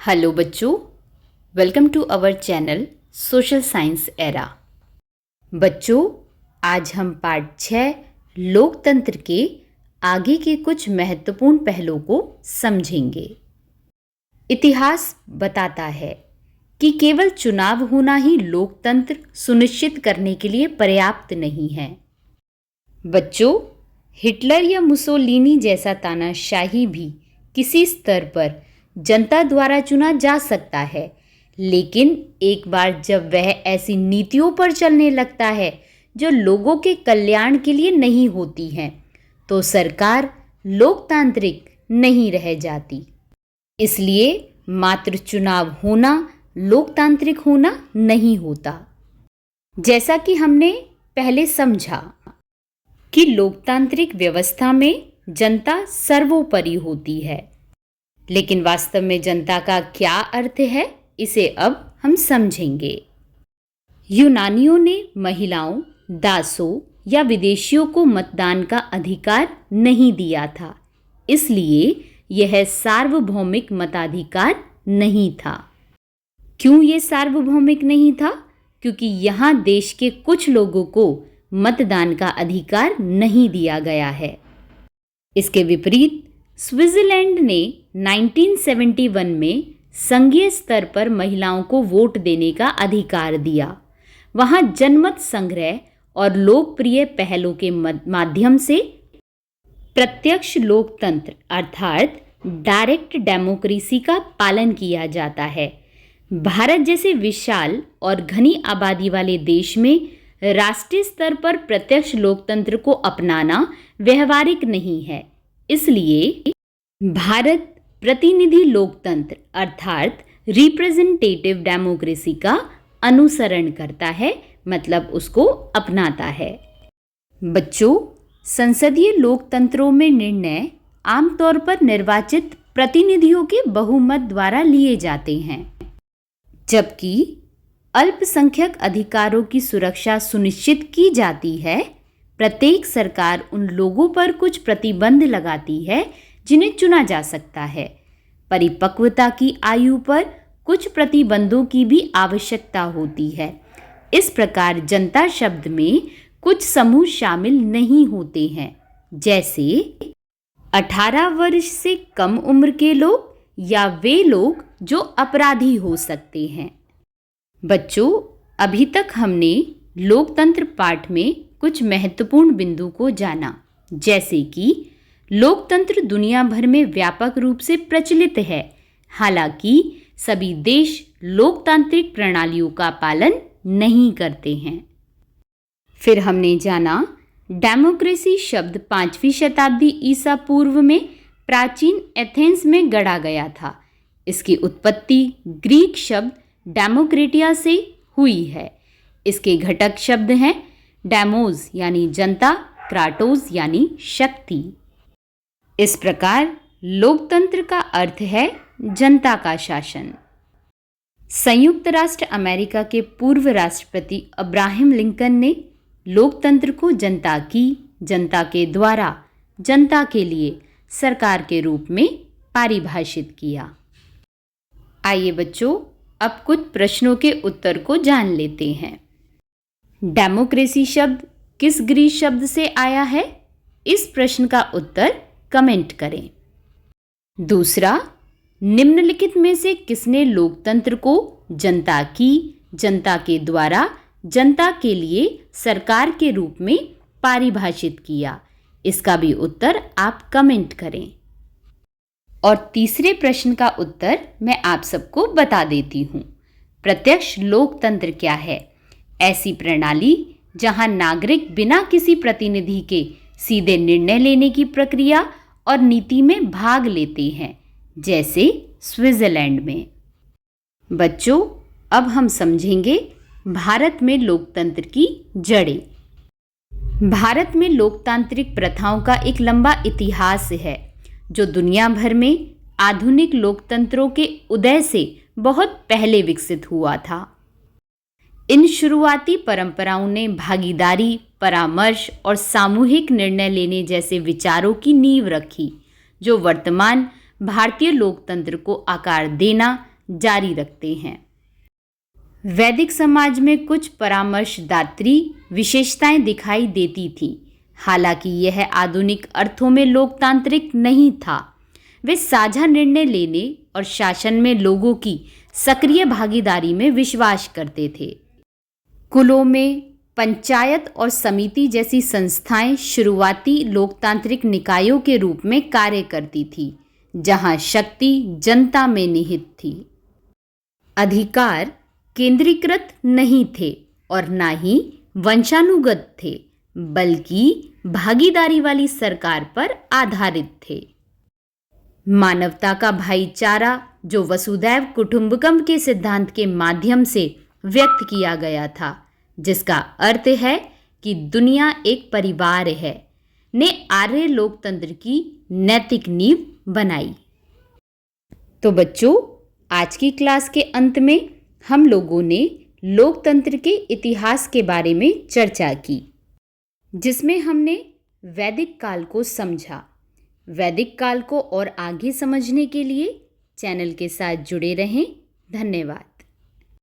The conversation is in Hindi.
हेलो बच्चों, welcome to our channel social science era. बच्चों, आज हम पार्ट 6 लोकतंत्र के आगे के कुछ महत्वपूर्ण पहलुओं को समझेंगे। इतिहास बताता है कि केवल चुनाव होना ही लोकतंत्र सुनिश्चित करने के लिए पर्याप्त नहीं है। बच्चों, हिटलर या मुसोलिनी जैसा तानाशाही भी किसी स्तर पर जनता द्वारा चुना जा सकता है, लेकिन एक बार जब वह ऐसी नीतियों पर चलने लगता है जो लोगों के कल्याण के लिए नहीं होती हैं, तो सरकार लोकतांत्रिक नहीं रह जाती। इसलिए मात्र चुनाव होना लोकतांत्रिक होना नहीं होता। जैसा कि हमने पहले समझा कि लोकतांत्रिक व्यवस्था में जनता सर्वोपरि होती है, लेकिन वास्तव में जनता का क्या अर्थ है, इसे अब हम समझेंगे। यूनानियों ने महिलाओं, दासों या विदेशियों को मतदान का अधिकार नहीं दिया था, इसलिए यह सार्वभौमिक मताधिकार नहीं था। क्यों ये सार्वभौमिक नहीं था? क्योंकि यहाँ देश के कुछ लोगों को मतदान का अधिकार नहीं दिया गया है। इसके विपरीत स्विट्जरलैंड ने 1971 में संघीय स्तर पर महिलाओं को वोट देने का अधिकार दिया। वहां जनमत संग्रह और लोकप्रिय पहलों के माध्यम से प्रत्यक्ष लोकतंत्र अर्थात डायरेक्ट डेमोक्रेसी का पालन किया जाता है। भारत जैसे विशाल और घनी आबादी वाले देश में राष्ट्रीय स्तर पर प्रत्यक्ष लोकतंत्र को अपनाना व्यवहारिक नहीं है। इसलिए भारत प्रतिनिधि लोकतंत्र अर्थात रिप्रेजेंटेटिव डेमोक्रेसी का अनुसरण करता है, मतलब उसको अपनाता है। बच्चों, संसदीय लोकतंत्रों में निर्णय आमतौर पर निर्वाचित प्रतिनिधियों के बहुमत द्वारा लिए जाते हैं, जबकि अल्पसंख्यक अधिकारों की सुरक्षा सुनिश्चित की जाती है। प्रत्येक सरकार उन लोगों पर कुछ प्रतिबंध लगाती है जिन्हें चुना जा सकता है। परिपक्वता की आयु पर कुछ प्रतिबंधों की भी आवश्यकता होती है। इस प्रकार जनता शब्द में कुछ समूह शामिल नहीं होते हैं, जैसे 18 वर्ष से कम उम्र के लोग या वे लोग जो अपराधी हो सकते हैं। बच्चों, अभी तक हमने लोकतंत्र पाठ में कुछ महत्वपूर्ण बिंदु को जाना, जैसे कि लोकतंत्र दुनिया भर में व्यापक रूप से प्रचलित है, हालांकि सभी देश लोकतांत्रिक प्रणालियों का पालन नहीं करते हैं। फिर हमने जाना डेमोक्रेसी शब्द 5वीं शताब्दी ईसा पूर्व में प्राचीन एथेंस में गढ़ा गया था। इसकी उत्पत्ति ग्रीक शब्द डेमोक्रेटिया से हुई है। इसके घटक शब्द हैं डेमोस यानी जनता, क्राटोस यानी शक्ति। इस प्रकार लोकतंत्र का अर्थ है जनता का शासन। संयुक्त राष्ट्र अमेरिका के पूर्व राष्ट्रपति अब्राहम लिंकन ने लोकतंत्र को जनता की, जनता के द्वारा, जनता के लिए सरकार के रूप में परिभाषित किया। आइए बच्चों, अब कुछ प्रश्नों के उत्तर को जान लेते हैं। डेमोक्रेसी शब्द किस ग्रीक शब्द से आया है? इस प्रश्न का उत्तर कमेंट करें। दूसरा, निम्नलिखित में से किसने लोकतंत्र को जनता की, जनता के द्वारा, जनता के लिए सरकार के रूप में परिभाषित किया? इसका भी उत्तर आप कमेंट करें। और तीसरे प्रश्न का उत्तर मैं आप सबको बता देती हूँ। प्रत्यक्ष लोकतंत्र क्या है? ऐसी प्रणाली जहां नागरिक बिना किसी प्रतिनिधि के सीधे निर्णय लेने की प्रक्रिया और नीति में भाग लेते हैं, जैसे स्विट्जरलैंड में। बच्चों, अब हम समझेंगे भारत में लोकतंत्र की जड़ें। भारत में लोकतांत्रिक प्रथाओं का एक लंबा इतिहास है, जो दुनिया भर में आधुनिक लोकतंत्रों के उदय से बहुत पहले विकसित हुआ था। इन शुरुआती परंपराओं ने भागीदारी, परामर्श और सामूहिक निर्णय लेने जैसे विचारों की नींव रखी, जो वर्तमान भारतीय लोकतंत्र को आकार देना, जारी रखते हैं। वैदिक समाज में कुछ परामर्शदात्री विशेषताएं दिखाई देती थीं। हालांकि यह आधुनिक अर्थों में लोकतांत्रिक नहीं था। वे साझा निर्णय लेने और शासन में लोगों की सक्रिय भागीदारी में विश्वास करते थे। कुलों में पंचायत और समिति जैसी संस्थाएं शुरुआती लोकतांत्रिक निकायों के रूप में कार्य करती थी, जहां शक्ति जनता में निहित थी। अधिकार केंद्रीकृत नहीं थे और ना ही वंशानुगत थे, बल्कि भागीदारी वाली सरकार पर आधारित थे। मानवता का भाईचारा, जो वसुधैव कुटुंबकम के सिद्धांत के माध्यम से व्यक्त किया गया था, जिसका अर्थ है कि दुनिया एक परिवार है, ने आर्य लोकतंत्र की नैतिक नींव बनाई। तो बच्चों, आज की क्लास के अंत में हम लोगों ने लोकतंत्र के इतिहास के बारे में चर्चा की, जिसमें हमने वैदिक काल को समझा। वैदिक काल को और आगे समझने के लिए चैनल के साथ जुड़े रहें। धन्यवाद।